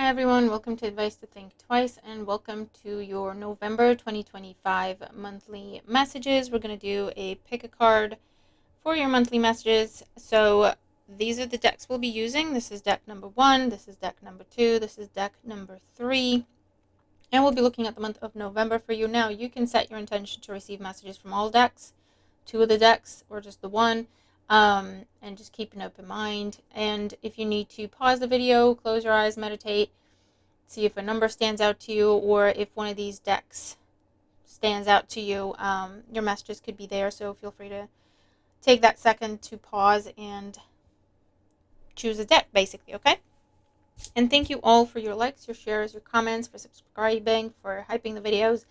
everyone, welcome to Advice to Think Twice, and welcome to your November 2025 monthly messages. We're going to do a pick a card for your monthly messages. So these are the decks we'll be using. This is deck number 1, this is deck number 2, this is deck number 3, and we'll be looking at the month of November for you. Now, you can set your intention to receive messages from all decks, 2 of the decks, or just the one. And just keep an open mind. And if you need to pause the video, close your eyes, meditate, see if a number stands out to you, or if one of these decks stands out to you, your messages could be there. So feel free to take that second to pause and choose a deck, basically, okay? And thank you all for your likes, your shares, your comments, for subscribing, for hyping the videos.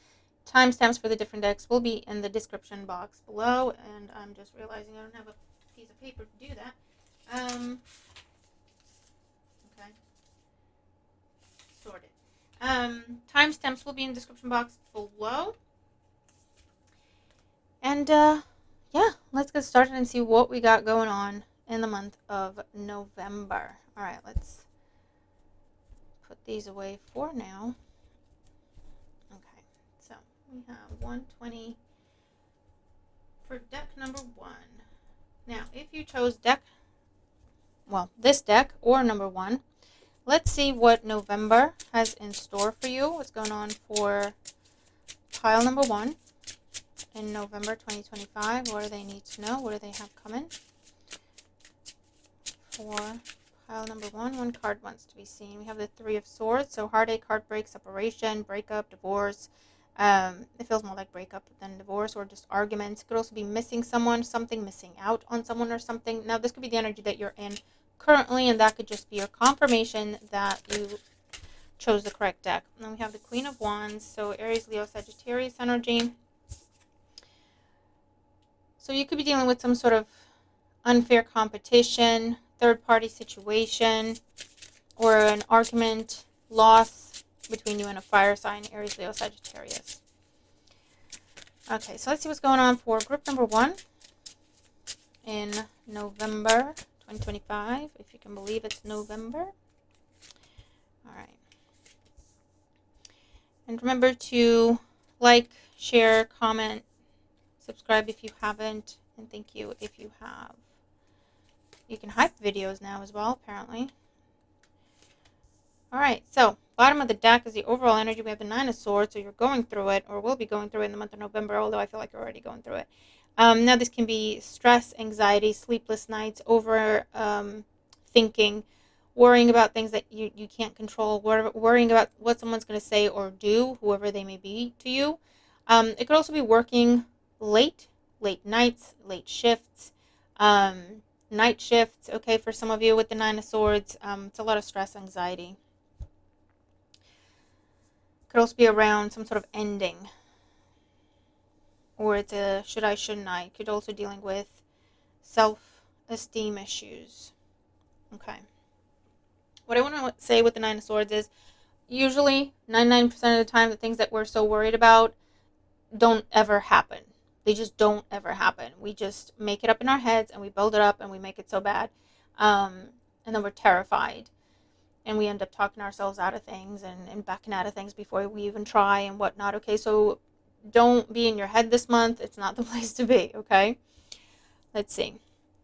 Timestamps for the different decks will be in the description box below. And I'm just realizing I don't have a piece of paper to do that. Okay. Sorted. Timestamps will be in the description box below. And yeah, let's get started and see what we got going on in the month of November. All right, let's put these away for now. Okay, so we have 120 for deck number 1. Now, if you chose this deck or number 1, let's see what November has in store for you. What's going on for pile number 1 in November 2025? What do they need to know? What do they have coming? For pile number 1, one card wants to be seen. We have the 3 of Swords, so heartache, heartbreak, separation, breakup, divorce. It feels more like breakup than divorce, or just arguments. It could also be missing someone, something, missing out on someone or something. Now, this could be the energy that you're in currently, and that could just be your confirmation that you chose the correct deck. And then we have the Queen of Wands, so Aries, Leo, Sagittarius energy. So you could be dealing with some sort of unfair competition, third-party situation, or an argument, loss between you and a fire sign, Aries, Leo, Sagittarius. Okay, so let's see what's going on for group number 1 in November 2025, if you can believe it's November. All right. And remember to like, share, comment, subscribe if you haven't, and thank you if you have. You can hype videos now as well, apparently. All right, so bottom of the deck is the overall energy. We have the 9 of Swords, so you're going through it, or will be going through it in the month of November, although I feel like you're already going through it. Now, this can be stress, anxiety, sleepless nights, over thinking, worrying about things that you can't control, worrying about what someone's going to say or do, whoever they may be to you. It could also be working late nights, late shifts, night shifts, okay, for some of you with the 9 of Swords. It's a lot of stress, anxiety. Could also be around some sort of ending, or it's a should I, shouldn't I. Could also dealing with self-esteem issues. Okay. What I want to say with the 9 of Swords is usually 99% of the time the things that we're so worried about don't ever happen. They just don't ever happen. We just make it up in our heads and we build it up and we make it so bad. And then we're terrified. And we end up talking ourselves out of things and backing out of things before we even try and whatnot. Okay, so don't be in your head this month. It's not the place to be, okay? Let's see.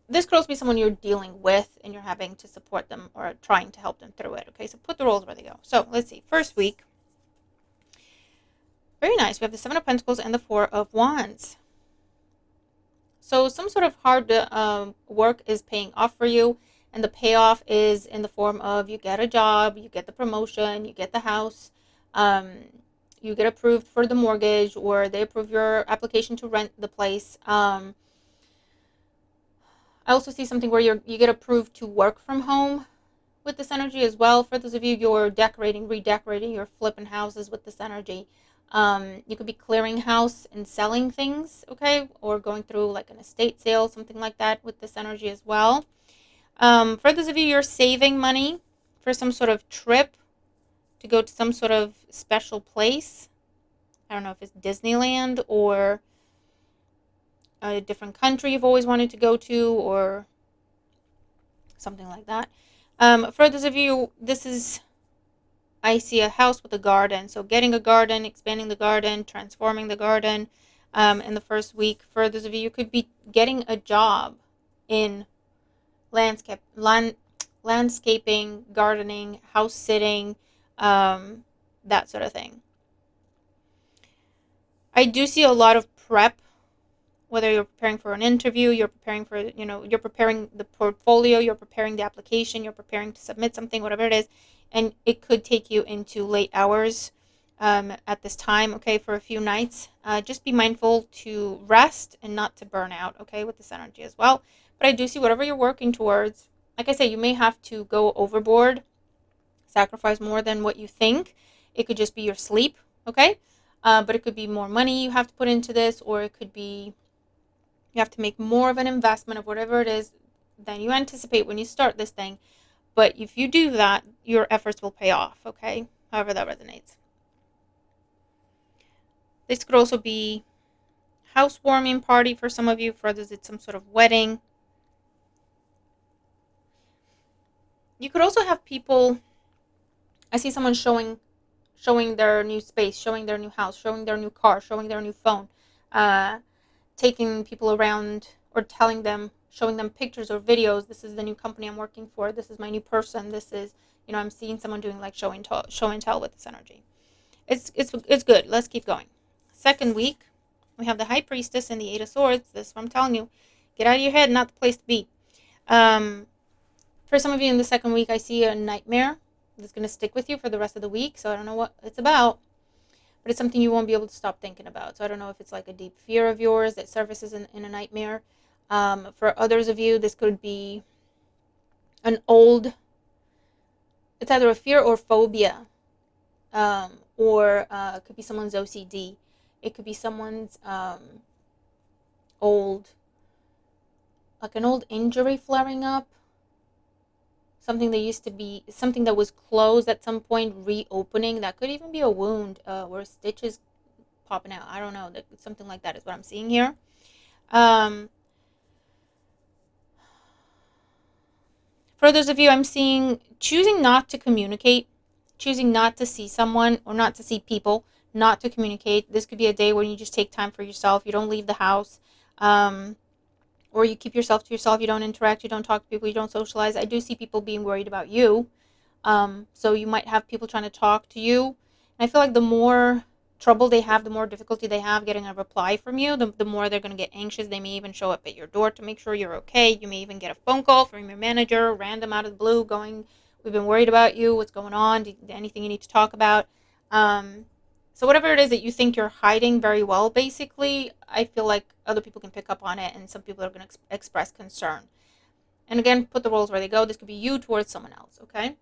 This could also be someone you're dealing with and you're having to support them or trying to help them through it, okay? So put the roles where they go. So let's see. First week. Very nice. We have the 7 of Pentacles and the 4 of Wands. So some sort of hard work is paying off for you. And the payoff is in the form of you get a job, you get the promotion, you get the house, you get approved for the mortgage, or they approve your application to rent the place. I also see something where you get approved to work from home with this energy as well. For those of you, you're decorating, redecorating, you're flipping houses with this energy. You could be clearing house and selling things, okay, or going through like an estate sale, something like that with this energy as well. For those of you, you're saving money for some sort of trip to go to some sort of special place. I don't know if it's Disneyland or a different country you've always wanted to go to, or something like that. For those of you, this is I see a house with a garden. So getting a garden, expanding the garden, transforming the garden in the first week. For those of you, you could be getting a job in landscaping, gardening, house sitting, that sort of thing. I do see a lot of prep, whether you're preparing for an interview, you're preparing for, you're preparing the portfolio, you're preparing the application, you're preparing to submit something, whatever it is, and it could take you into late hours at this time, okay, for a few nights. Just be mindful to rest and not to burn out, okay, with this energy as well. But I do see whatever you're working towards, like I say, you may have to go overboard, sacrifice more than what you think. It could just be your sleep, okay? But it could be more money you have to put into this, or it could be you have to make more of an investment of whatever it is than you anticipate when you start this thing. But if you do that, your efforts will pay off, okay? However that resonates. This could also be housewarming party for some of you. For others, it's some sort of wedding. You could also have people, I see someone showing their new space, showing their new house, showing their new car, showing their new phone, taking people around or telling them, showing them pictures or videos. This is the new company I'm working for. This is my new person. This is, I'm seeing someone doing like show and tell with this energy. It's good. Let's keep going. Second week, we have the High Priestess and the Eight of Swords. This is what I'm telling you. Get out of your head, not the place to be. For some of you in the second week, I see a nightmare that's going to stick with you for the rest of the week. So I don't know what it's about, but it's something you won't be able to stop thinking about. So I don't know if it's like a deep fear of yours that surfaces in a nightmare. For others of you, this could be it's either a fear or phobia, or it could be someone's OCD. It could be someone's an old injury flaring up. Something that was closed at some point, reopening. That could even be a wound where stitches popping out. I don't know. Something like that is what I'm seeing here. For those of you, I'm seeing choosing not to communicate, choosing not to see someone or not to see people, not to communicate. This could be a day when you just take time for yourself. You don't leave the house. Or you keep yourself to yourself. You don't interact. You don't talk to people. You don't socialize. I do see people being worried about you. So you might have people trying to talk to you. And I feel like the more trouble they have, the more difficulty they have getting a reply from you, the more they're going to get anxious. They may even show up at your door to make sure you're okay. You may even get a phone call from your manager, random out of the blue, going, we've been worried about you. What's going on? Anything you need to talk about? So whatever it is that you think you're hiding very well, basically, I feel like other people can pick up on it, and some people are going to express concern. And again, put the roles where they go. This could be you towards someone else, okay?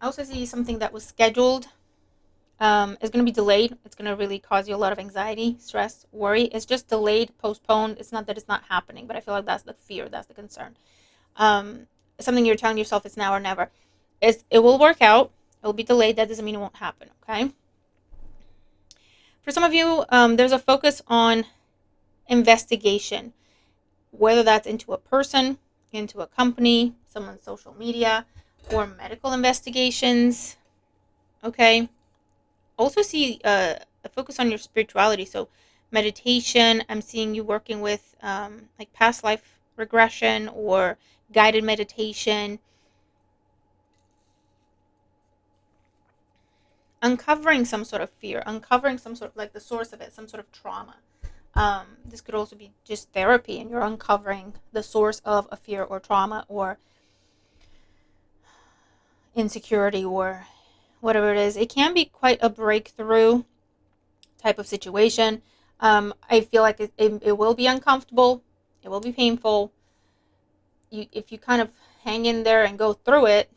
I also see something that was scheduled is going to be delayed. It's going to really cause you a lot of anxiety, stress, worry. It's just delayed, postponed. It's not that it's not happening, but I feel like that's the fear, that's the concern. Something you're telling yourself it's now or never. It will work out. It will be delayed. That doesn't mean it won't happen, okay? For some of you, there's a focus on investigation, whether that's into a person, into a company, someone's social media, or medical investigations, okay? Also see a focus on your spirituality, so meditation. I'm seeing you working with like past life regression or guided meditation, uncovering some sort of fear, uncovering some sort of like the source of it, some sort of trauma. This could also be just therapy, and you're uncovering the source of a fear or trauma or insecurity or whatever it is. It can be quite a breakthrough type of situation. I feel like it will be uncomfortable. It will be painful. If you kind of hang in there and go through it,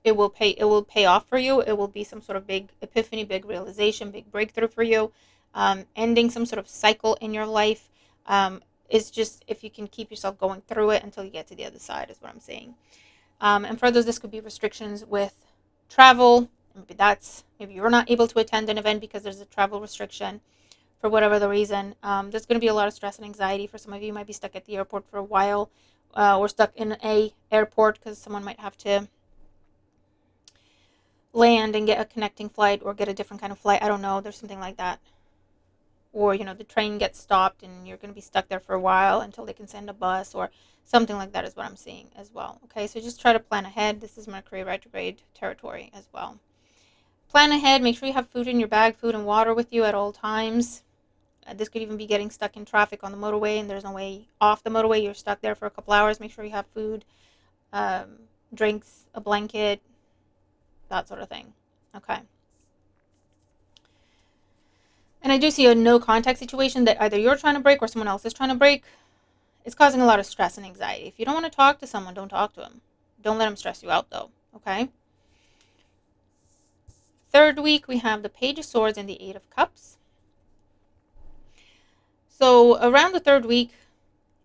it will pay off for you. It will be some sort of big epiphany, big realization, big breakthrough for you. Ending some sort of cycle in your life. It's just if you can keep yourself going through it until you get to the other side is what I'm saying. And for others, this could be restrictions with travel. Maybe you're not able to attend an event because there's a travel restriction for whatever the reason. There's going to be a lot of stress and anxiety. For some of you, you might be stuck at the airport for a while, or stuck in a airport because someone might have to land and get a connecting flight or get a different kind of flight. I don't know. There's something like that. Or, the train gets stopped and you're going to be stuck there for a while until they can send a bus or something like that is what I'm seeing as well. Okay, so just try to plan ahead. This is Mercury retrograde territory as well. Plan ahead. Make sure you have food in your bag, food and water with you at all times. This could even be getting stuck in traffic on the motorway and there's no way off the motorway. You're stuck there for a couple hours. Make sure you have food, drinks, a blanket, that sort of thing. Okay. And I do see a no contact situation that either you're trying to break or someone else is trying to break. It's causing a lot of stress and anxiety. If you don't want to talk to someone, don't talk to them. Don't let them stress you out, though. Okay? Third week, we have the Page of Swords and the Eight of Cups. So around the third week,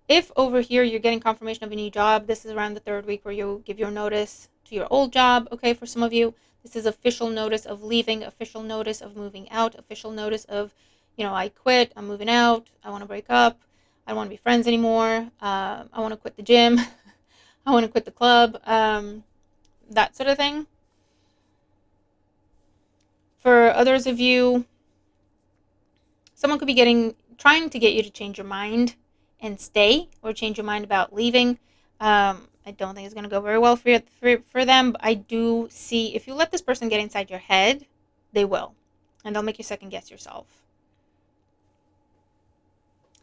if over here you're getting confirmation of a new job, this is around the third week where you'll give your notice to your old job. Okay, for some of you, this is official notice of leaving, official notice of moving out, official notice of, I quit, I'm moving out, I want to break up, I don't want to be friends anymore, I want to quit the gym, I want to quit the club, that sort of thing. For others of you, someone could be trying to get you to change your mind and stay, or change your mind about leaving. I don't think it's going to go very well for them, but I do see if you let this person get inside your head, they will. And they'll make you second guess yourself.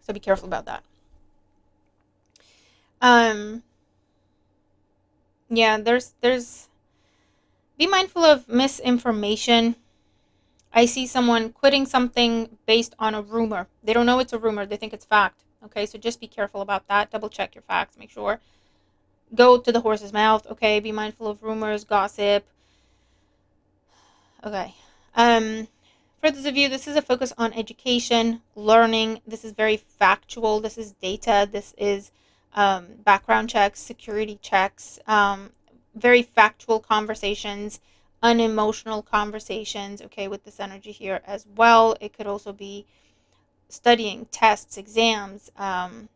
So be careful about that. Yeah, there's be mindful of misinformation. I see someone quitting something based on a rumor. They don't know it's a rumor. They think it's fact. Okay, so just be careful about that. Double check your facts. Make sure. Go to the horse's mouth. Okay, be mindful of rumors, gossip. Okay. For those of you, this is a focus on education, learning. This is very factual. This is data. This is background checks, security checks, very factual conversations, unemotional conversations, okay, with this energy here as well. It could also be studying, tests, exams. I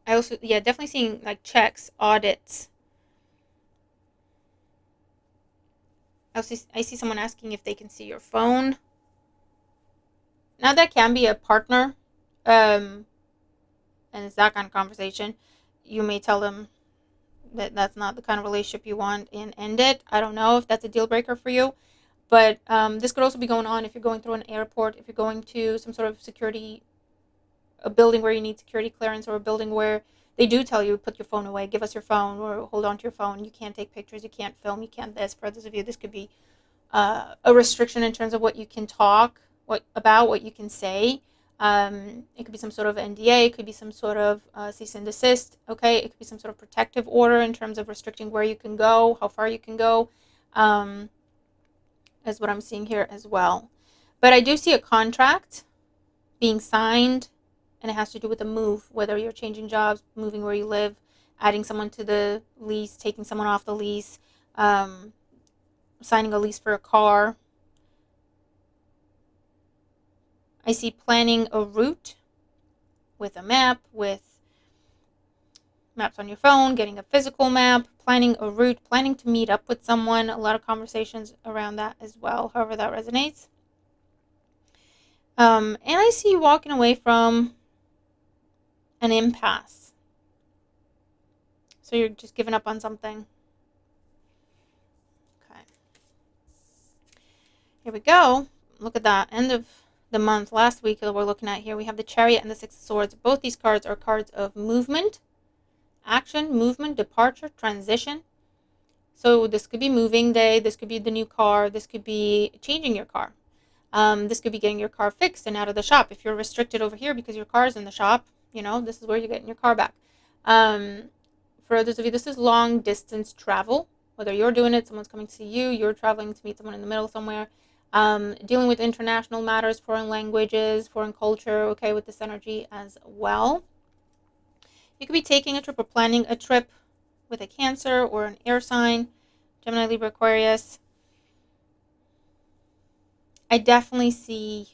also, definitely seeing like checks, audits. I see someone asking if they can see your phone. Now that can be a partner, and it's that kind of conversation. You may tell them that that's not the kind of relationship you want and end it. I don't know if that's a deal breaker for you. But this could also be going on if you're going through an airport, if you're going to some sort of a building where you need security clearance, or a building where they do tell you, put your phone away, give us your phone, or hold on to your phone. You can't take pictures, you can't film, you can't this. For those of you, this could be a restriction in terms of what you can talk, what you can say. It could be some sort of NDA, it could be some sort of cease and desist, okay? It could be some sort of protective order in terms of restricting where you can go, how far you can go, is what I'm seeing here as well. But I do see a contract being signed, and it has to do with a move, whether you're changing jobs, moving where you live, adding someone to the lease, taking someone off the lease, signing a lease for a car. I see planning a route with a map, with maps on your phone, getting a physical map, planning a route, planning to meet up with someone. A lot of conversations around that as well, however that resonates. And I see you walking away from an impasse. So you're just giving up on something. Okay. Here we go. Look at that. End of the month. Last week that we're looking at here, we have the Chariot and the Six of Swords. Both these cards are cards of movement, action, movement, departure, transition. So this could be moving day. This could be the new car. This could be changing your car. This could be getting your car fixed and out of the shop. If you're restricted over here because your car's in the shop, this is where you're getting your car back. For others of you, this is long distance travel. Whether you're doing it, someone's coming to see you, you're traveling to meet someone in the middle somewhere. Dealing with international matters, foreign languages, foreign culture, okay, with this energy as well. You could be taking a trip or planning a trip with a Cancer or an air sign, Gemini, Libra, Aquarius. I definitely see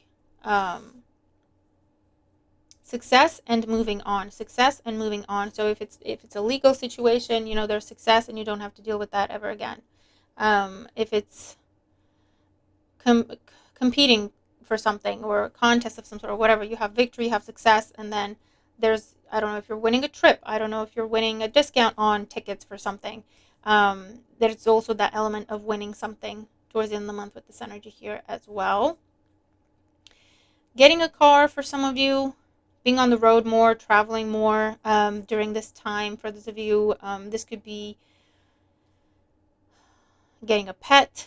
success and moving on. Success and moving on. So if it's a legal situation, there's success and you don't have to deal with that ever again. If it's competing for something or a contest of some sort or whatever, you have victory, you have success, and then I don't know if you're winning a trip, I don't know if you're winning a discount on tickets for something. There's also that element of winning something towards the end of the month with this energy here as well. Getting a car for some of you, being on the road more, traveling more during this time. For those of you, this could be getting a pet.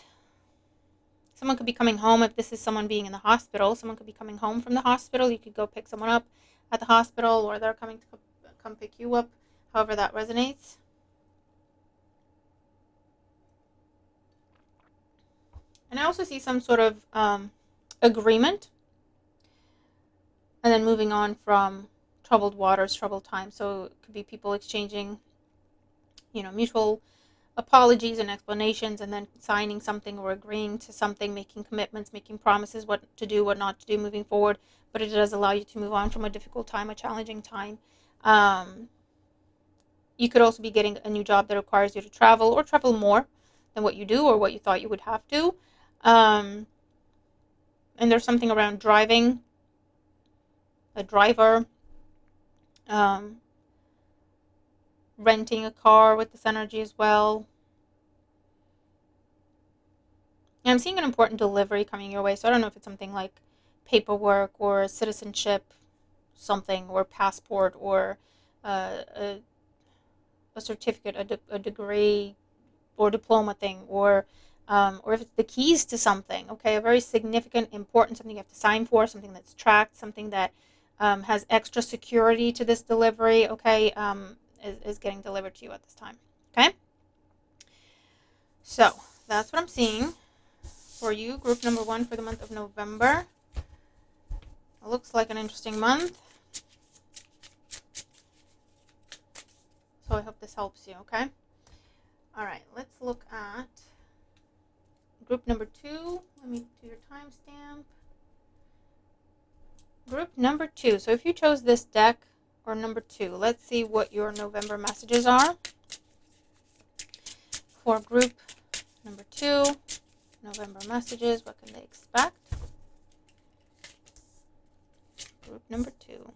Someone could be coming home. If this is someone being in the hospital, someone could be coming home from the hospital. You could go pick someone up at the hospital, or they're coming to come pick you up, however that resonates. And I also see some sort of agreement, and then moving on from troubled waters, troubled times. So it could be people exchanging, mutual apologies and explanations, and then signing something or agreeing to something, making commitments, making promises, what to do, what not to do moving forward. But it does allow you to move on from a difficult time, a challenging time. You could also be getting a new job that requires you to travel, or travel more than what you do or what you thought you would have to. And there's something around driving, a driver, renting a car with this energy as well. And I'm seeing an important delivery coming your way. So I don't know if it's something like paperwork or citizenship, something, or passport, or a certificate, a degree or diploma thing, or if it's the keys to something, okay, a very significant, important, something you have to sign for, something that's tracked, something that has extra security to this delivery, okay, is getting delivered to you at this time, okay? So that's what I'm seeing for you, group number 1 for the month of November. It looks like an interesting month. So I hope this helps you, okay? All right, let's look at group number 2. Let me do your timestamp. Group number 2. So if you chose this deck or number 2, let's see what your November messages are. For group number 2, November messages, what can they expect? Group number 2.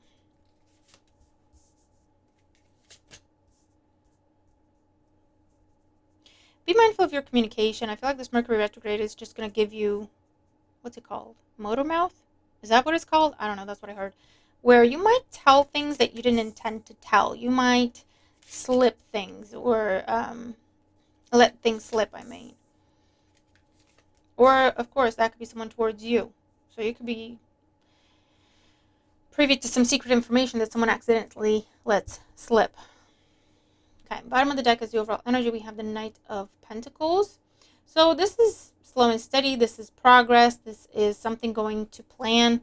Be mindful of your communication. I feel like this Mercury retrograde is just going to give you, what's it called? Motor mouth? Is that what it's called? I don't know. That's what I heard. Where you might tell things that you didn't intend to tell. You might slip things, or let things slip, I mean. Or, of course, that could be someone towards you. So you could be privy to some secret information that someone accidentally lets slip. Okay, bottom of the deck is the overall energy. We have the Knight of Pentacles. So this is slow and steady. This is progress. This is something going to plan.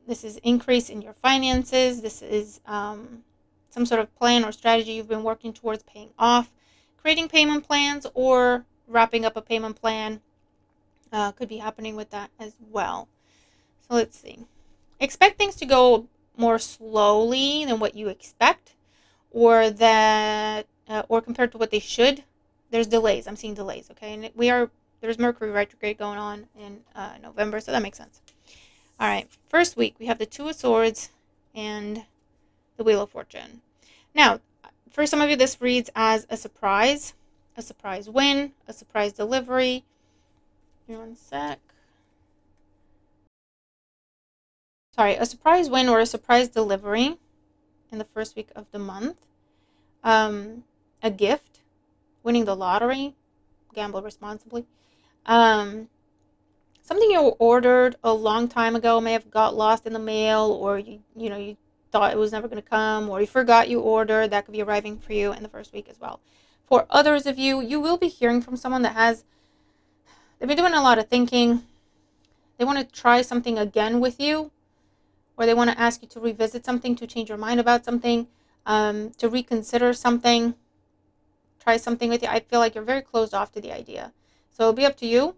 This is increase in your finances. This is some sort of plan or strategy you've been working towards paying off. Creating payment plans or wrapping up a payment plan could be happening with that as well. So let's see. Expect things to go more slowly than what you expect, or that, or compared to what they should. There's delays. I'm seeing delays. Okay, and there's Mercury retrograde going on in November, so that makes sense. All right, first week we have the Two of Swords and the Wheel of Fortune. Now, for some of you, this reads as a surprise win, a surprise delivery. Give me one sec. Sorry, a surprise win or a surprise delivery in the first week of the month. A gift, winning the lottery, gamble responsibly. Something you ordered a long time ago may have got lost in the mail, or you thought it was never going to come, or you forgot you ordered. That could be arriving for you in the first week as well. For others of you, you will be hearing from someone they've been doing a lot of thinking. They want to try something again with you, or they want to ask you to revisit something, to change your mind about something, to reconsider something, try something with you. I feel like you're very closed off to the idea. So it'll be up to you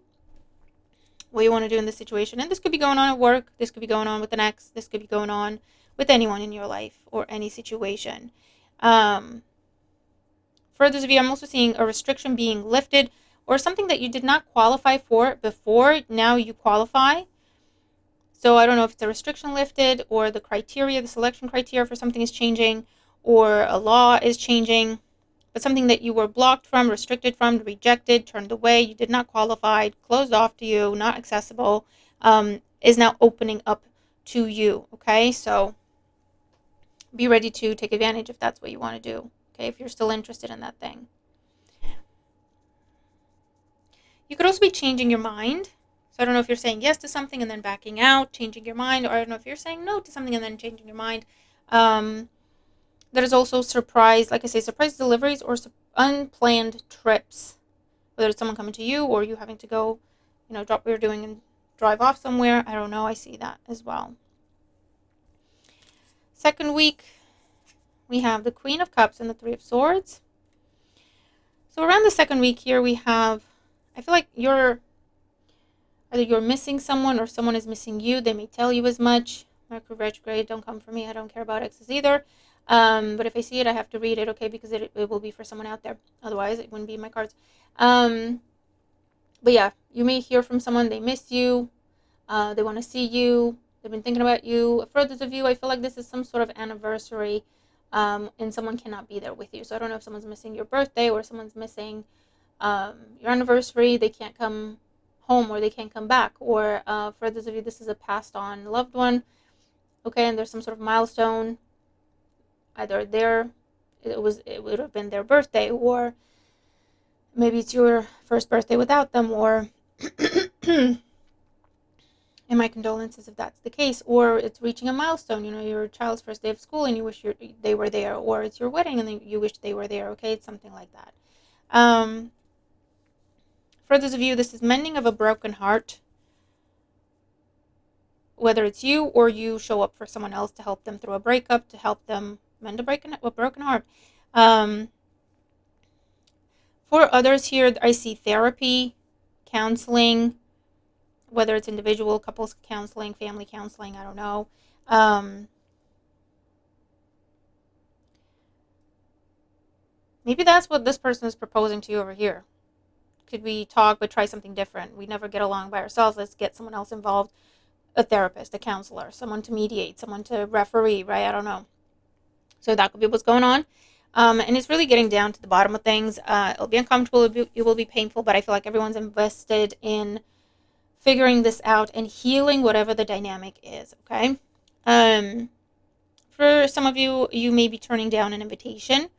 what you want to do in this situation. And this could be going on at work. This could be going on with an ex. This could be going on with anyone in your life or any situation. For those of you, I'm also seeing a restriction being lifted, or something that you did not qualify for before, now you qualify. So I don't know if it's a restriction lifted, or the criteria, the selection criteria for something is changing, or a law is changing, but something that you were blocked from, restricted from, rejected, turned away, you did not qualify, closed off to you, not accessible, is now opening up to you. Okay, so be ready to take advantage if that's what you want to do. Okay, if you're still interested in that thing. You could also be changing your mind. So I don't know if you're saying yes to something and then backing out, changing your mind, or I don't know if you're saying no to something and then changing your mind. There's also surprise, like I say, surprise deliveries or unplanned trips. Whether it's someone coming to you or you having to go, drop what you're doing and drive off somewhere. I don't know. I see that as well. Second week, we have the Queen of Cups and the Three of Swords. So around the second week here, I feel like either you're missing someone or someone is missing you. They may tell you as much. Mercury retrograde, don't come for me. I don't care about exes either. But if I see it, I have to read it, okay, because it will be for someone out there. Otherwise, it wouldn't be in my cards. But yeah, you may hear from someone, they miss you, they want to see you, they've been thinking about you. For those of you, I feel like this is some sort of anniversary, and someone cannot be there with you. So I don't know if someone's missing your birthday or someone's missing your anniversary, they can't come home or they can't come back. Or for those of you, this is a passed on loved one, okay, and there's some sort of milestone. Either it would have been their birthday, or maybe it's your first birthday without them, or and my condolences if that's the case, or it's reaching a milestone, your child's first day of school and you wish they were there, or it's your wedding and you wish they were there, okay, it's something like that. For those of you, this is mending of a broken heart, whether it's you or you show up for someone else to help them through a breakup, to help them mend a broken heart. For others here, I see therapy, counseling, whether it's individual, couples counseling, family counseling, I don't know. Maybe that's what this person is proposing to you over here. Could we talk but try something different? We never get along by ourselves. Let's get someone else involved, a therapist, a counselor, someone to mediate, someone to referee, right? I don't know. So that could be what's going on. And it's really getting down to the bottom of things. It'll be uncomfortable, it will be painful, but I feel like everyone's invested in figuring this out and healing whatever the dynamic is, okay? For some of you, you may be turning down an invitation.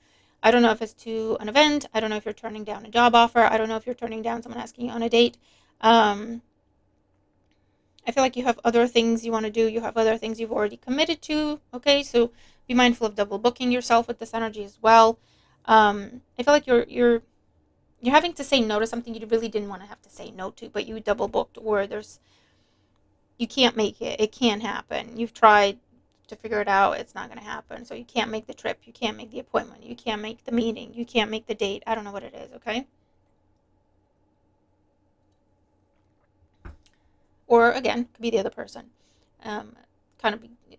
I don't know if it's to an event. I don't know if you're turning down a job offer. I don't know if you're turning down someone asking you on a date. I feel like you have other things you want to do. You have other things you've already committed to, okay? So be mindful of double booking yourself with this energy as well. I feel like you're having to say no to something you really didn't want to have to say no to, but you double booked, or you can't make it. It can't happen. You've tried to figure it out. It's not going to happen. So you can't make the trip. You can't make the appointment. You can't make the meeting. You can't make the date. I don't know what it is, okay? Or again, could be the other person.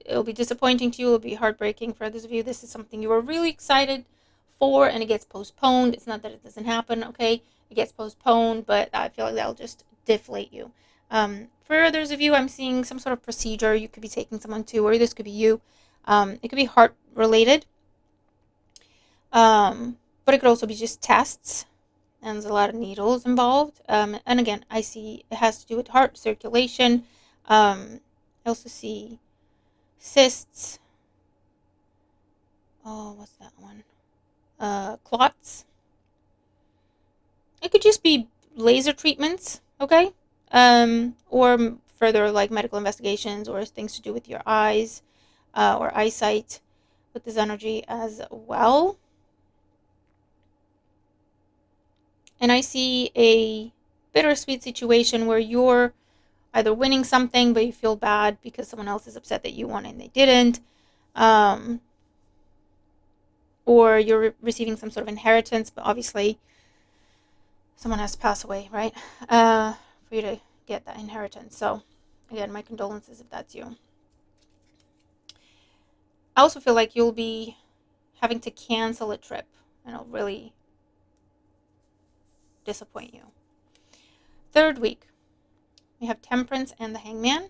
It'll be disappointing to you. It'll be heartbreaking for others of you. This is something you were really excited for, and it gets postponed. It's not that it doesn't happen, okay? It gets postponed, but I feel like that'll just deflate you. For others of you, I'm seeing some sort of procedure you could be taking someone to, or this could be you. It could be heart related, but it could also be just tests, and there's a lot of needles involved. And again, I see it has to do with heart circulation. I also see cysts. Oh, what's that one? Clots. It could just be laser treatments, okay? Or further like medical investigations or things to do with your eyes or eyesight with this energy as well. And I see a bittersweet situation where you're either winning something but you feel bad because someone else is upset that you won and they didn't. Or you're receiving some sort of inheritance, but obviously someone has to pass away, right? For you to get that inheritance. So again, my condolences if that's you. I also feel like you'll be having to cancel a trip, and it'll really disappoint you. Third week, we have Temperance and the Hangman.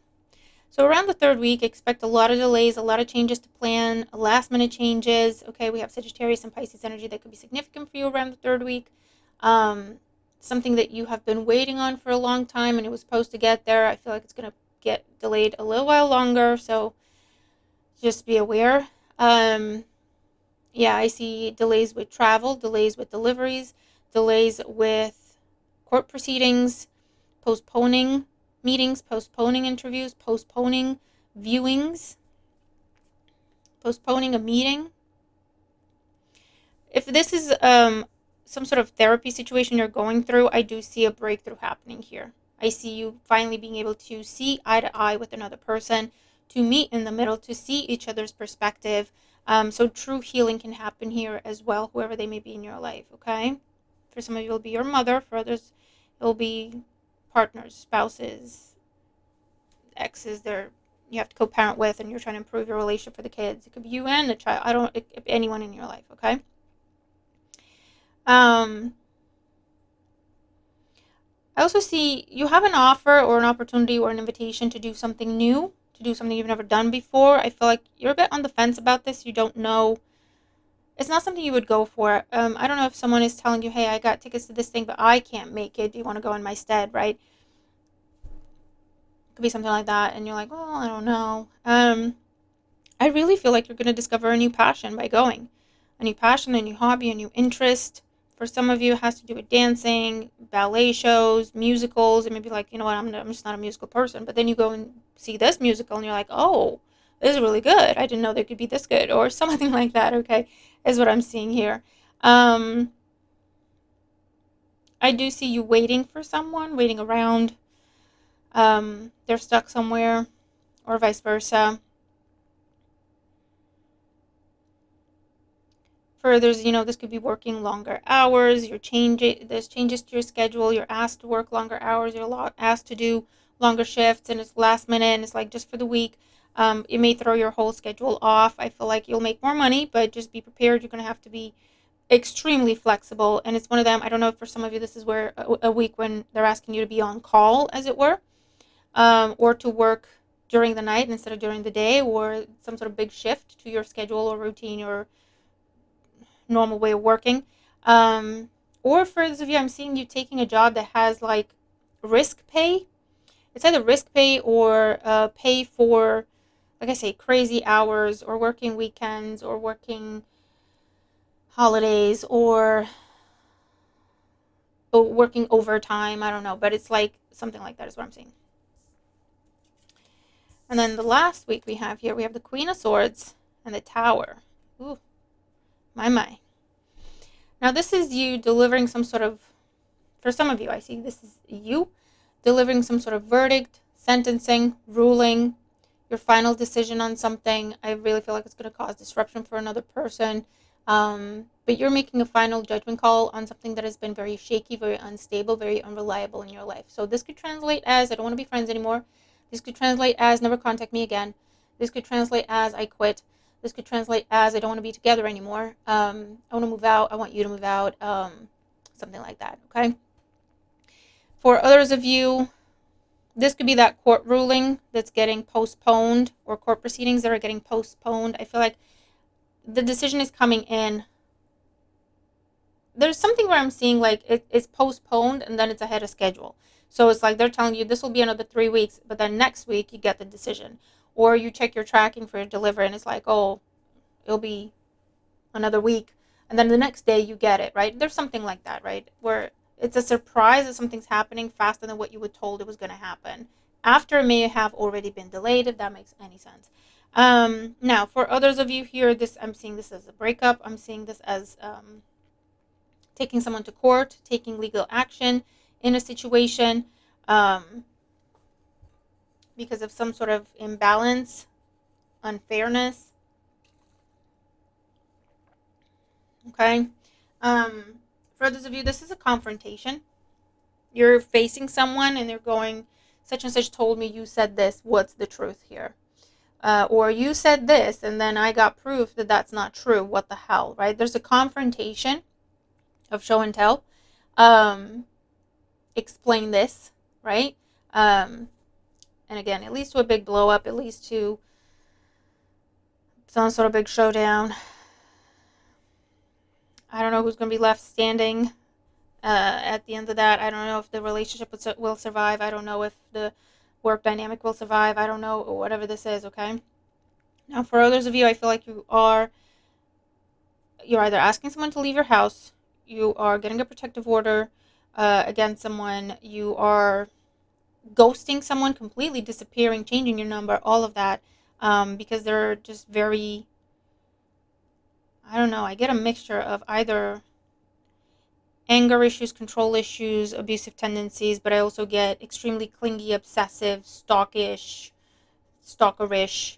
So around the third week, expect a lot of delays, a lot of changes to plan, last minute changes. Okay, we have Sagittarius and Pisces energy that could be significant for you around the third week. Something that you have been waiting on for a long time and it was supposed to get there. I feel like it's going to get delayed a little while longer, so just be aware. Yeah, I see delays with travel, delays with deliveries, delays with court proceedings, postponing meetings, postponing interviews, postponing viewings, postponing a meeting. If this is some sort of therapy situation you're going through, I do see a breakthrough happening here. I see you finally being able to see eye to eye with another person, to meet in the middle, to see each other's perspective. So true healing can happen here as well, whoever they may be in your life, okay? For some of you, it'll be your mother. For others, it'll be partners, spouses, exes you have to co-parent with, and you're trying to improve your relationship for the kids. It could be you and the child. It could be anyone in your life, okay? I also see you have an offer or an opportunity or an invitation to do something new, to do something you've never done before. I feel like you're a bit on the fence about this. You don't know. It's not something you would go for. I don't know if someone is telling you, hey, I got tickets to this thing, but I can't make it. Do you want to go in my stead, right? It could be something like that. And you're like, well, I don't know. I really feel like you're going to discover a new passion by going. A new passion, a new hobby, a new interest. For some of you, it has to do with dancing, ballet shows, musicals. It may be like, you know what, I'm just not a musical person. But then you go and see this musical and you're like, oh, this is really good. I didn't know they could be this good. Or something like that, okay, is what I'm seeing here. I do see you waiting for someone, waiting around. They're stuck somewhere, or vice versa. For others, this could be working longer hours. There's changes to your schedule. You're asked to work longer hours. You're asked to do longer shifts, and it's last minute, and it's like just for the week. It may throw your whole schedule off. I feel like you'll make more money, but just be prepared. You're going to have to be extremely flexible, and it's one of them. I don't know if for some of you this is where a week when they're asking you to be on call, as it were, or to work during the night instead of during the day, or some sort of big shift to your schedule or routine or normal way of working. Or for those of you, I'm seeing you taking a job that has like risk pay. It's either risk pay or pay for, like I say, crazy hours, or working weekends, or working holidays, or working overtime. I don't know, but it's like something like that is what I'm seeing. And then the last week we have the Queen of Swords and the Tower. Ooh, my. Now this is you delivering some sort of, for some of you, I see this is you delivering some sort of verdict, sentencing, ruling, your final decision on something. I really feel like it's going to cause disruption for another person. But you're making a final judgment call on something that has been very shaky, very unstable, very unreliable in your life. So this could translate as, I don't want to be friends anymore. This could translate as, never contact me again. This could translate as, I quit. This could translate as, I don't want to be together anymore. I want to move out. I want you to move out. Something like that, okay? For others of you, this could be that court ruling that's getting postponed, or court proceedings that are getting postponed. I feel like the decision is coming in. There's something where I'm seeing like it's postponed and then it's ahead of schedule. So it's like they're telling you this will be another 3 weeks, but then next week you get the decision. Or you check your tracking for your delivery and it's like, oh, it'll be another week. And then the next day you get it, right? There's something like that, right? Where it's a surprise that something's happening faster than what you were told it was going to happen. After it may have already been delayed, if that makes any sense. Now, for others of you here, I'm seeing this as a breakup. I'm seeing this as taking someone to court, taking legal action in a situation because of some sort of imbalance, unfairness. Okay. For others of you, this is a confrontation. You're facing someone and they're going, such and such told me you said this. What's the truth here? or you said this and then I got proof that that's not true. What the hell, right? There's a confrontation of show and tell. Explain this, right? And again, it leads to a big blow up. It leads to some sort of big showdown. I don't know who's going to be left standing at the end of that. I don't know if the relationship will survive. I don't know if the work dynamic will survive. I don't know, whatever this is, okay? Now, for others of you, I feel like you're either asking someone to leave your house, you are getting a protective order against someone, you are ghosting someone, completely disappearing, changing your number, all of that, because they're just very, I don't know, I get a mixture of either anger issues, control issues, abusive tendencies, but I also get extremely clingy, obsessive, stalkerish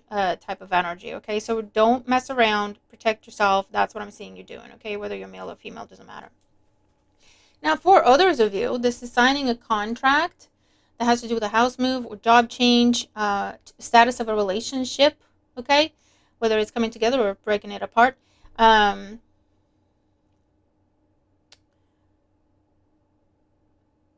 type of energy, okay? So don't mess around, protect yourself. That's what I'm seeing you doing, okay? Whether you're male or female, doesn't matter. Now, for others of you, this is signing a contract that has to do with a house move or job change, status of a relationship, okay? Whether it's coming together or breaking it apart.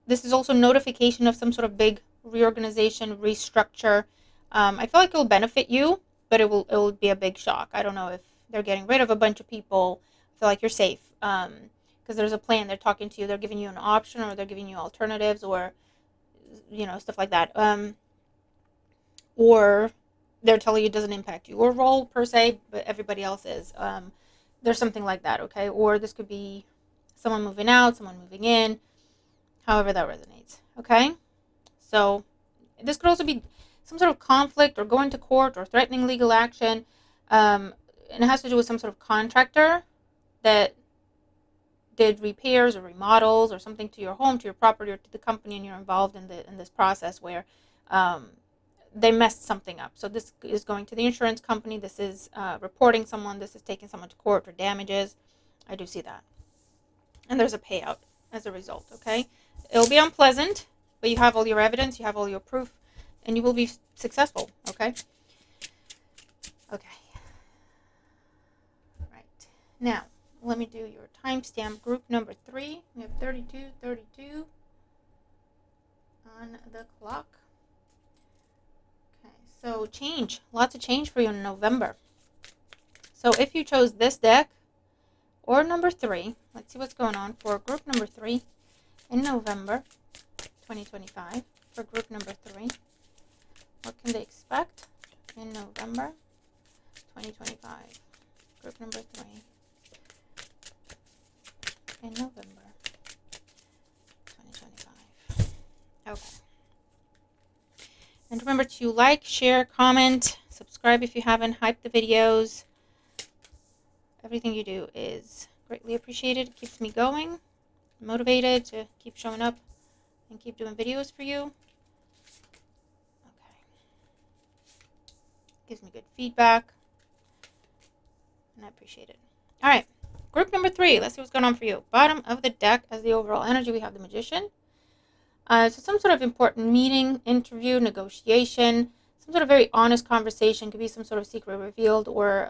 This is also notification of some sort of big reorganization, restructure. I feel like it will benefit you, but it will be a big shock. I don't know if they're getting rid of a bunch of people. I feel like you're safe because there's a plan. They're talking to you. They're giving you an option, or they're giving you alternatives, or stuff like that. Or they're telling you it doesn't impact your role per se, but everybody else is. There's something like that, okay? Or this could be someone moving out, someone moving in, however that resonates, okay? So this could also be some sort of conflict or going to court or threatening legal action. And it has to do with some sort of contractor that did repairs or remodels or something to your home, to your property, or to the company, and you're involved in this process where they messed something up. So this is going to the insurance company. This is reporting someone. This is taking someone to court for damages. I do see that. And there's a payout as a result, okay? It'll be unpleasant, but you have all your evidence, you have all your proof, and you will be successful, okay? Okay. Right. Now, let me do your timestamp. Group number 3. We have 32 on the clock. Okay, so change. Lots of change for you in November. So if you chose this deck or number 3, let's see what's going on for group number 3 in November 2025. For group number 3, what can they expect in November 2025? Group number 3 in November 2025. Okay. And remember to like, share, comment, subscribe if you haven't, hype the videos. Everything you do is greatly appreciated. It keeps me going, motivated to keep showing up and keep doing videos for you. Okay. Gives me good feedback, and I appreciate it. All right. Group number 3. Let's see what's going on for you. Bottom of the deck as the overall energy, we have the Magician. So some sort of important meeting, interview, negotiation, some sort of very honest conversation. Could be some sort of secret revealed or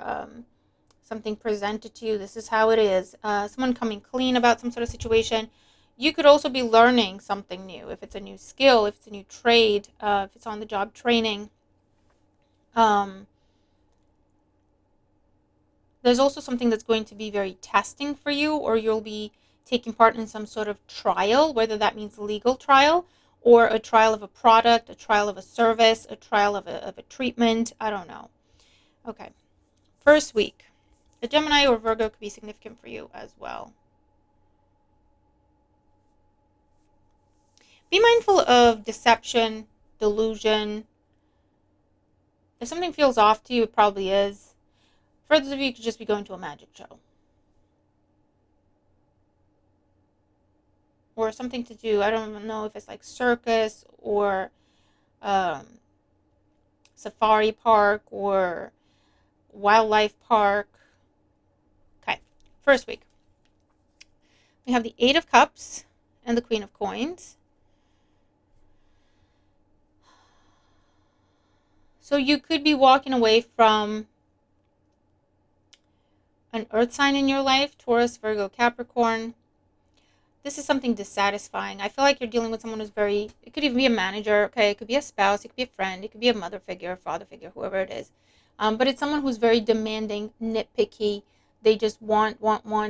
something presented to you. This is how it is. Someone coming clean about some sort of situation. You could also be learning something new. If it's a new skill, if it's a new trade, if it's on the job training. There's also something that's going to be very testing for you, or you'll be taking part in some sort of trial, whether that means legal trial or a trial of a product, a trial of a service, a trial of a treatment. I don't know. Okay. First week. A Gemini or Virgo could be significant for you as well. Be mindful of deception, delusion. If something feels off to you, it probably is. For those of you, it could just be going to a magic show. Or something to do, I don't know if it's like circus or safari park or wildlife park. Okay, first week. We have the 8 of Cups and the Queen of Coins. So you could be walking away from an earth sign in your life, Taurus, Virgo, Capricorn. This is something dissatisfying. I feel like you're dealing with someone who's very, it could even be a manager, okay? It could be a spouse, it could be a friend, it could be a mother figure, father figure, whoever it is. But it's someone who's very demanding, nitpicky. They just want,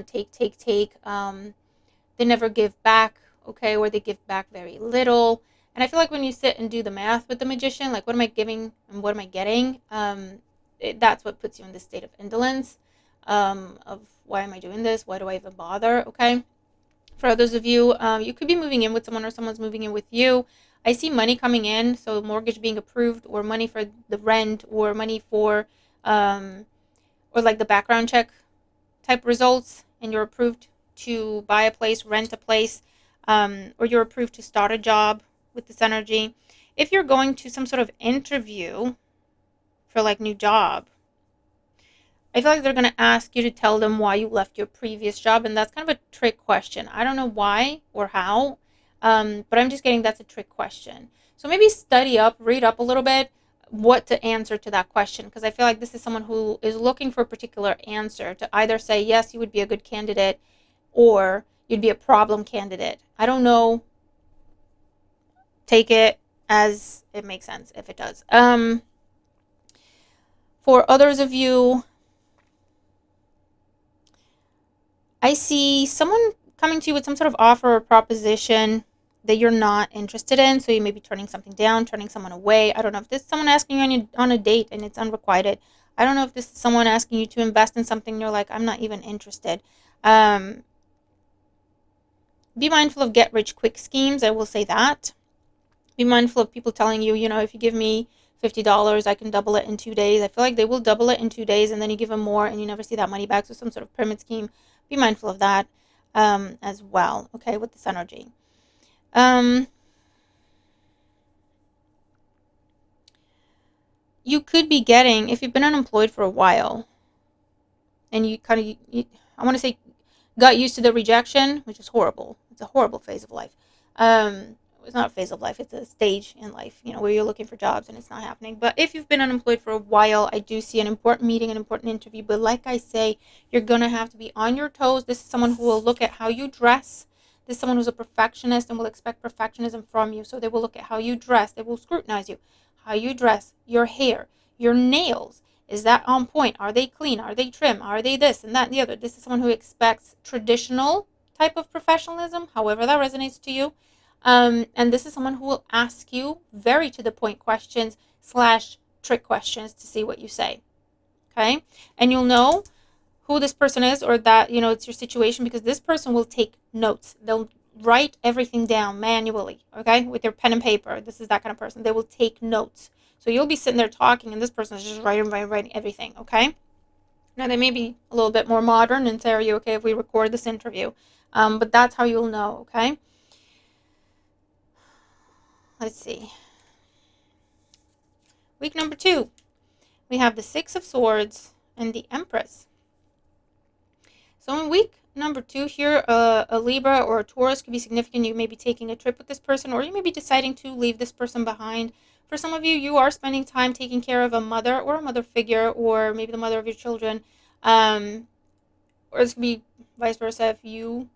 take. They never give back, okay? Or they give back very little. And I feel like when you sit and do the math with the magician, like what am I giving and what am I getting? That's what puts you in this state of indolence, of why am I doing this? Why do I even bother, okay? For others of you, you could be moving in with someone or someone's moving in with you. I see money coming in, so mortgage being approved, or money for the rent, or money for, or like the background check type results, and you're approved to buy a place, rent a place, or you're approved to start a job with this energy. If you're going to some sort of interview for like new job, I feel like they're going to ask you to tell them why you left your previous job, and that's kind of a trick question. I don't know why or how, but I'm just getting that's a trick question. So maybe study up, read up a little bit what to answer to that question, because I feel like this is someone who is looking for a particular answer to either say, yes, you would be a good candidate, or you'd be a problem candidate. I don't know. Take it as it makes sense if it does. For others of you, I see someone coming to you with some sort of offer or proposition that you're not interested in. So you may be turning something down, turning someone away. I don't know if this is someone asking you on a date and it's unrequited. I don't know if this is someone asking you to invest in something and you're like, I'm not even interested. Be mindful of get rich quick schemes. I will say that. Be mindful of people telling you, if you give me $50, I can double it in 2 days. I feel like they will double it in 2 days, and then you give them more and you never see that money back. So some sort of pyramid scheme. Be mindful of that as well, okay, with this energy. You could be getting, if you've been unemployed for a while, and you kind of, I want to say, got used to the rejection, which is horrible. It's a horrible phase of life. It's not a phase of life, it's a stage in life, where you're looking for jobs and it's not happening. But if you've been unemployed for a while, I do see an important meeting, an important interview. But like I say, you're going to have to be on your toes. This is someone who will look at how you dress. This is someone who's a perfectionist and will expect perfectionism from you. So they will look at how you dress. They will scrutinize you. How you dress, your hair, your nails. Is that on point? Are they clean? Are they trim? Are they this and that and the other? This is someone who expects traditional type of professionalism, however that resonates to you. And this is someone who will ask you very to the point questions / trick questions to see what you say. Okay? And you'll know who this person is, or that, it's your situation, because this person will take notes. They'll write everything down manually, okay, with your pen and paper. This is that kind of person. They will take notes. So you'll be sitting there talking, and this person is just writing everything, okay? Now, they may be a little bit more modern and say, are you okay if we record this interview? But that's how you'll know, okay? Let's see. Week number 2, we have the Six of Swords and the Empress. So in week number 2 here, a Libra or a Taurus could be significant. You may be taking a trip with this person, or you may be deciding to leave this person behind. For some of you, you are spending time taking care of a mother or a mother figure, or maybe the mother of your children. Or this could be vice versa if you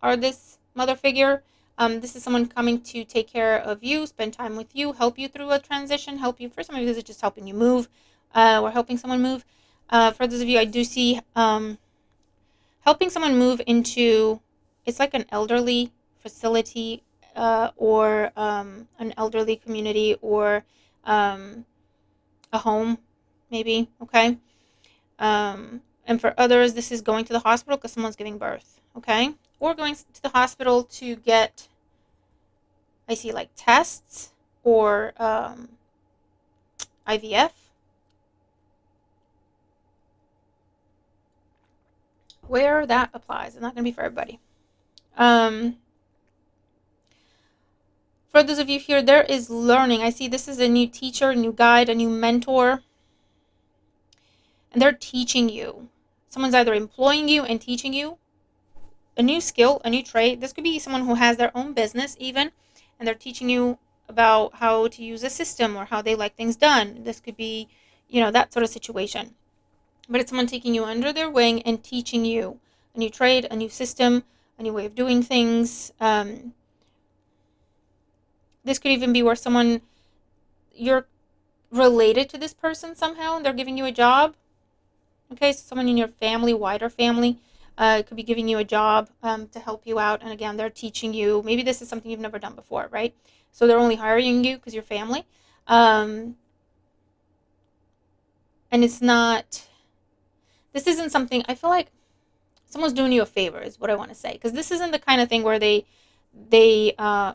are this mother figure. This is someone coming to take care of you, spend time with you, help you through a transition, help you. For some of you, this is just helping you move, or helping someone move. For those of you, I do see helping someone move into, it's like an elderly facility, or an elderly community, or a home, maybe, okay? And for others, this is going to the hospital because someone's giving birth, okay? Or going to the hospital to get, I see like tests, or IVF. Where that applies. It's not going to be for everybody. For those of you here, there is learning. I see this is a new teacher, a new guide, a new mentor. And they're teaching you. Someone's either employing you and teaching you a new skill, a new trade. This could be someone who has their own business even, and they're teaching you about how to use a system or how they like things done. This could be, that sort of situation. But it's someone taking you under their wing and teaching you a new trade, a new system, a new way of doing things. This could even be where you're related to this person somehow, and they're giving you a job. Okay, so someone in your family, wider family, could be giving you a job to help you out. And again, they're teaching you. Maybe this is something you've never done before, right? So they're only hiring you because you're family. And this isn't something, I feel like someone's doing you a favor is what I want to say. Because this isn't the kind of thing where they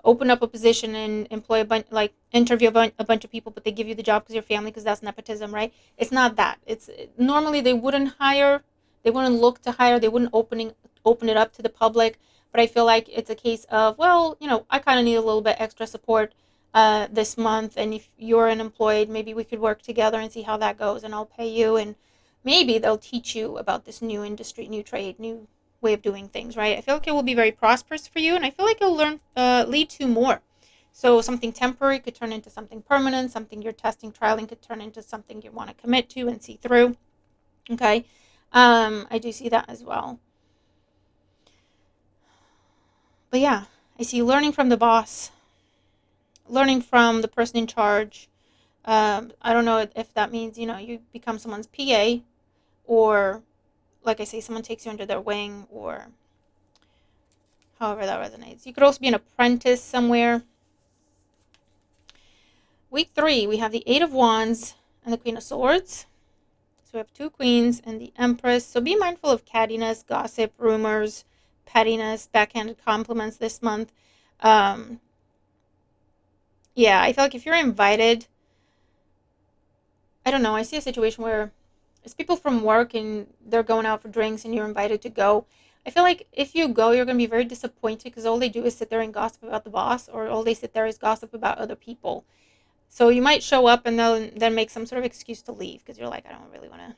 open up a position and employ interview a bunch of people, but they give you the job because you're family, because that's nepotism, right? It's not that. It's normally they wouldn't hire, they wouldn't look to hire, they wouldn't open it up to the public. But I feel like it's a case of, well, I kind of need a little bit extra support this month, and if you're unemployed, maybe we could work together and see how that goes, and I'll pay you, and maybe they'll teach you about this new industry, new trade, new way of doing things, right? I feel like it will be very prosperous for you, and I feel like it'll lead to more. So something temporary could turn into something permanent. Something you're testing, trialing could turn into something you want to commit to and see through. Okay, I do see that as well. But yeah, I see learning from the boss, learning from the person in charge. I don't know if that means you become someone's PA, or like I say, someone takes you under their wing, or however that resonates. You could also be an apprentice somewhere. Week 3, we have the Eight of Wands and the Queen of Swords. So we have 2 queens and the Empress. So be mindful of cattiness, gossip, rumors, pettiness, backhanded compliments this month. Yeah, I feel like if you're invited, I don't know, I see a situation where it's people from work and they're going out for drinks and you're invited to go. I feel like if you go, you're going to be very disappointed because all they do is sit there and gossip about the boss, or all they sit there is gossip about other people. So you might show up and then make some sort of excuse to leave because you're like, I don't really want to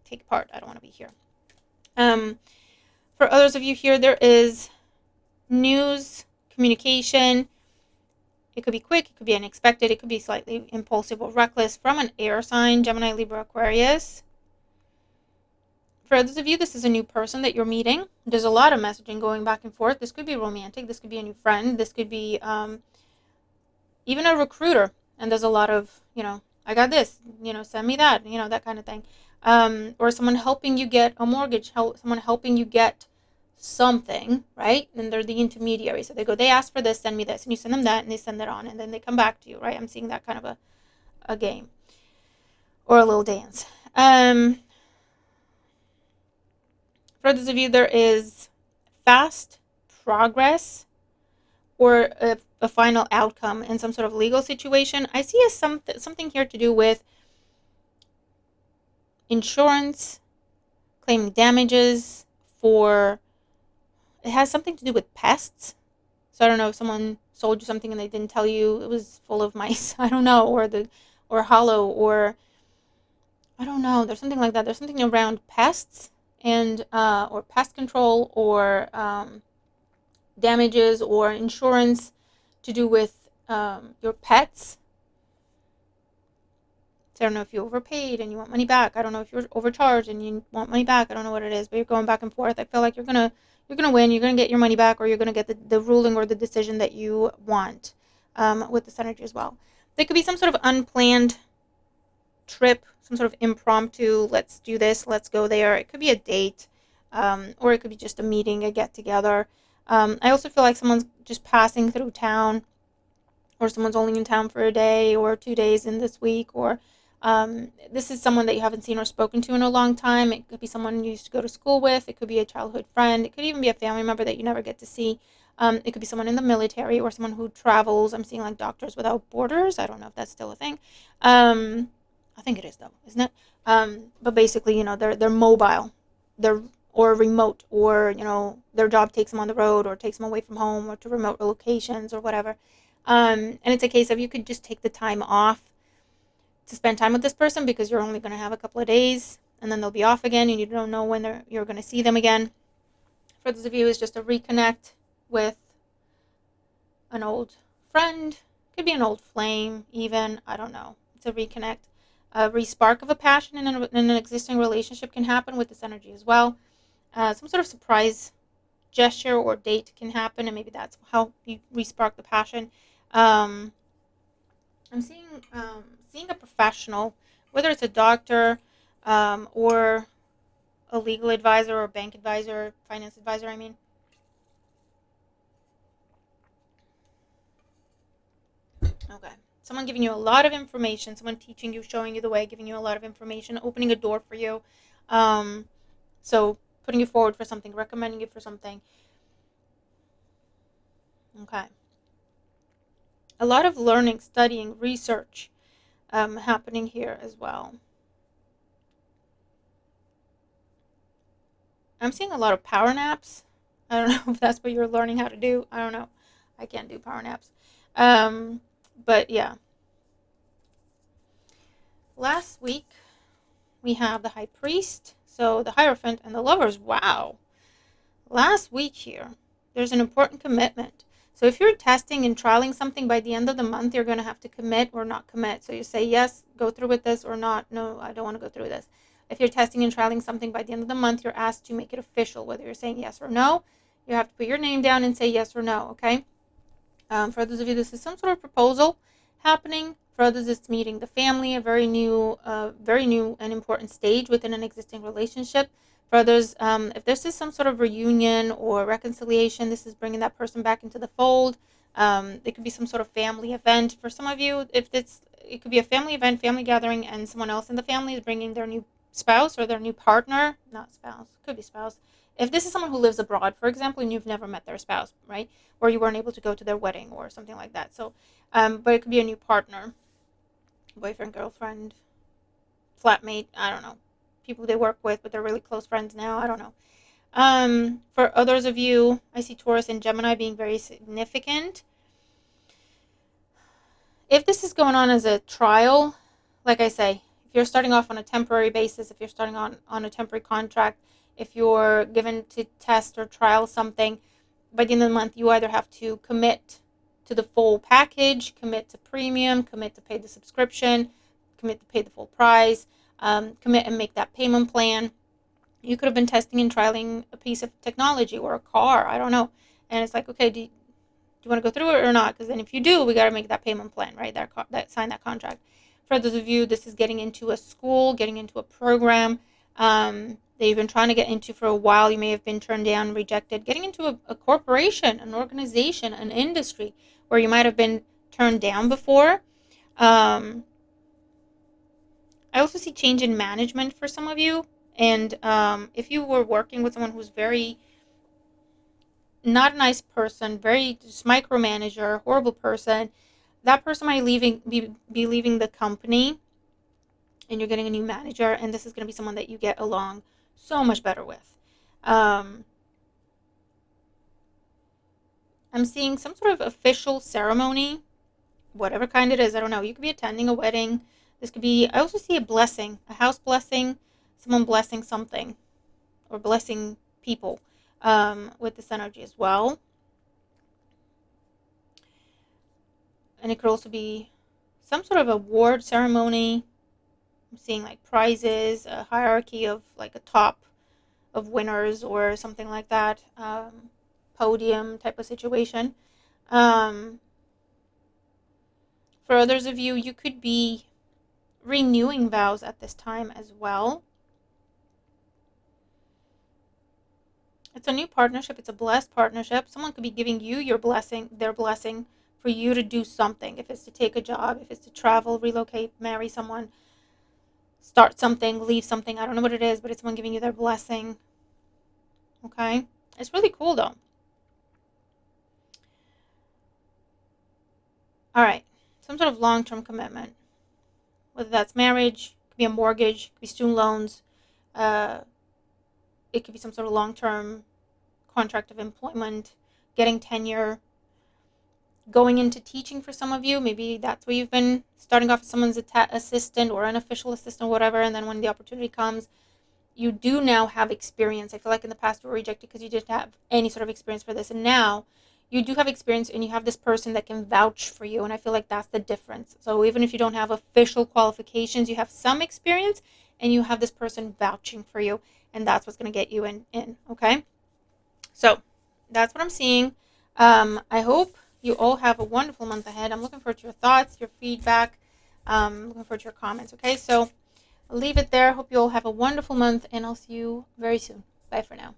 take part. I don't want to be here. For others of you here, there is news, communication. It could be quick, it could be unexpected, it could be slightly impulsive or reckless from an air sign, Gemini, Libra, Aquarius. For others of you, this is a new person that you're meeting. There's a lot of messaging going back and forth. This could be romantic. This could be a new friend. This could be even a recruiter. And there's a lot of, I got this, send me that, that kind of thing. Or someone helping you get a mortgage, someone helping you get something, right? And they're the intermediary. So they ask for this, send me this. And you send them that, and they send that on. And then they come back to you, right? I'm seeing that kind of a game or a little dance. For those of you, there is fast progress or a final outcome in some sort of legal situation. I see something here to do with insurance, claiming damages for, it has something to do with pests. So I don't know if someone sold you something and they didn't tell you it was full of mice. I don't know, or hollow, or I don't know. There's something like that. There's something around pests and or pest control, or damages or insurance to do with your pets. So I don't know if you overpaid and you want money back. I don't know if you're overcharged and you want money back. I don't know what it is, but you're going back and forth. I feel like you're gonna win. You're gonna get your money back, or you're gonna get the ruling or the decision that you want with this energy as well. There could be some sort of unplanned trip, some sort of impromptu, let's do this, let's go there. It could be a date, or it could be just a meeting, a get together. I also feel like someone's just passing through town, or someone's only in town for a day or 2 days in this week, or this is someone that you haven't seen or spoken to in a long time. It could be someone you used to go to school with. It could be a childhood friend. It could even be a family member that you never get to see. It could be someone in the military or someone who travels. I'm seeing like Doctors Without Borders. I don't know if that's still a thing. I think it is though, isn't it? But basically, they're mobile, they're or remote, or their job takes them on the road or takes them away from home or to remote locations or whatever. And it's a case of you could just take the time off to spend time with this person because you're only going to have a couple of days and then they'll be off again and you don't know when you're going to see them again. For those of you, it's just a reconnect with an old friend. Could be an old flame, even. I don't know. It's a reconnect. A respark of a passion in an existing relationship can happen with this energy as well. Some sort of surprise gesture or date can happen, and maybe that's how you respark the passion. Um, I'm seeing a professional, whether it's a doctor or a legal advisor or bank advisor, finance advisor. I mean, okay. Someone giving you a lot of information, someone teaching you, showing you the way, giving you a lot of information, opening a door for you. Um, so putting you forward for something, recommending you for something. Okay. A lot of learning, studying, research happening here as well. I'm seeing a lot of power naps. I don't know if that's what you're learning how to do. I don't know. I can't do power naps. Um, but yeah. Last week we have the High Priest, so the Hierophant, and the Lovers. Wow. Last week here, there's an important commitment. So if you're testing and trialing something by the end of the month, you're going to have to commit or not commit. So you say, yes, go through with this, or not, no, I don't want to go through with this. If you're testing and trialing something by the end of the month, you're asked to make it official, whether you're saying yes or no. You have to put your name down and say yes or no, okay? For others of you, this is some sort of proposal happening. For others, it's meeting the family, a very new and important stage within an existing relationship. For others, if this is some sort of reunion or reconciliation, this is bringing that person back into the fold. It could be some sort of family event. For some of you, it could be a family event, family gathering, and someone else in the family is bringing their new spouse or their new partner. Not spouse, could be spouse. If this is someone who lives abroad, for example, and you've never met their spouse, right? Or you weren't able to go to their wedding or something like that. So, but it could be a new partner, boyfriend, girlfriend, flatmate. I don't know, people they work with, but they're really close friends now. I don't know. For others of you, I see Taurus and Gemini being very significant. If this is going on as a trial, like I say, if you're starting off on a temporary basis, if you're starting on a temporary contract, if you're given to test or trial something, by the end of the month, you either have to commit to the full package, commit to premium, commit to pay the subscription, commit to pay the full price, commit and make that payment plan. You could have been testing and trialing a piece of technology or a car, I don't know. And it's like, okay, do you want to go through it or not? Because then if you do, we got to make that payment plan, right? That sign that contract. For those of you, this is getting into a school, getting into a program that you've been trying to get into for a while. You may have been turned down, rejected. Getting into a corporation, an organization, an industry where you might have been turned down before. I also see change in management for some of you. And if you were working with someone who's very not a nice person, very just micromanager, horrible person, that person might be leaving the company, and you're getting a new manager, and this is going to be someone that you get along so much better with. Um, I'm seeing some sort of official ceremony, whatever kind it is. I don't know. You could be attending a wedding. This could be. I also see a blessing, a house blessing, someone blessing something, or blessing people with this energy as well. And it could also be some sort of award ceremony. I'm seeing like prizes, a hierarchy of like a top of winners or something like that, podium type of situation. Um, for others of you, you could be renewing vows at this time as well. It's a new partnership. It's a blessed partnership. Someone could be giving you your blessing, their blessing, for you to do something. If it's to take a job, if it's to travel, relocate, marry someone, start something, leave something. I don't know what it is, but it's someone giving you their blessing. Okay? It's really cool though. All right. Some sort of long-term commitment. Whether that's marriage, it could be a mortgage, it could be student loans, uh, it could be some sort of long-term contract of employment, getting tenure, going into teaching for some of you. Maybe that's where you've been starting off as someone's assistant or an official assistant, whatever, and then when the opportunity comes, you do now have experience. I feel like in the past you were rejected because you didn't have any sort of experience for this, and now you do have experience and you have this person that can vouch for you. And I feel like that's the difference. So even if you don't have official qualifications, you have some experience and you have this person vouching for you. And that's what's going to get you in. Okay. So that's what I'm seeing. I hope you all have a wonderful month ahead. I'm looking forward to your thoughts, your feedback. Looking forward to your comments. Okay. So I'll leave it there. Hope you all have a wonderful month and I'll see you very soon. Bye for now.